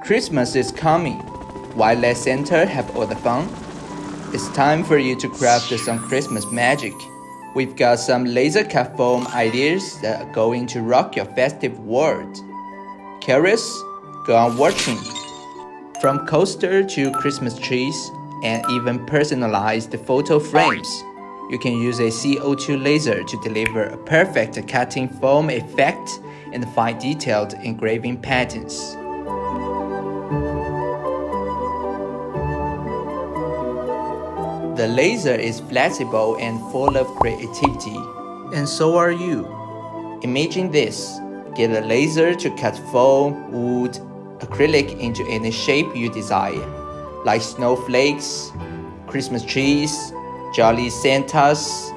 Christmas is coming. Why let Santa have all the fun? It's time for you to craft some Christmas magic. We've got some laser cut foam ideas that are going to rock your festive world. Curious? Go on watching. From coaster to Christmas trees and even personalized photo frames, you can use a CO2 laser to deliver a perfect cutting foam effect and fine detailed engraving patterns. The laser is flexible and full of creativity, and so are you. Imagine this: get a laser to cut foam, wood, acrylic into any shape you desire, like snowflakes, Christmas trees, jolly Santas,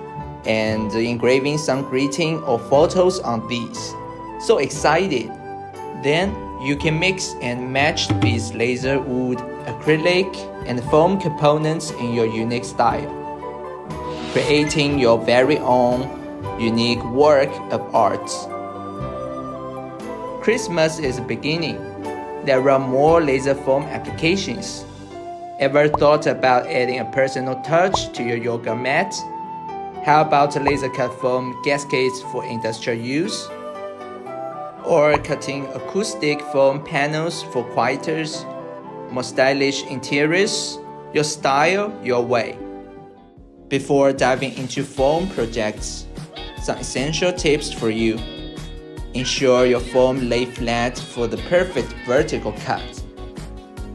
and engraving some greeting or photos on these. So excited! Then you can mix and match these laser, wood, acrylic, and foam components in your unique style, creating your very own unique work of art. Christmas is beginning. There are more laser foam applications. Ever thought about adding a personal touch to your yoga mat? How about laser cut foam gaskets for industrial use? Or cutting acoustic foam panels for quieter, more stylish interiors? Your style, your way. Before diving into foam projects, some essential tips for you. Ensure your foam lay flat for the perfect vertical cut.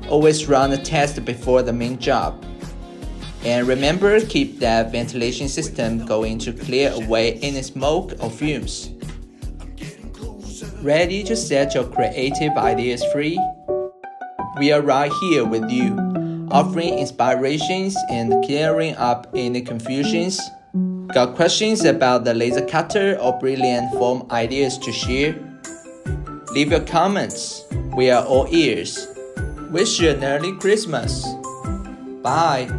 Always run a test before the main job. And remember, keep that ventilation system going to clear away any smoke or fumes. Ready to set your creative ideas free? We are right here with you, offering inspirations and clearing up any confusions. Got questions about the laser cutter or brilliant foam ideas to share? Leave your comments. We are all ears. Wish you an early Christmas. Bye.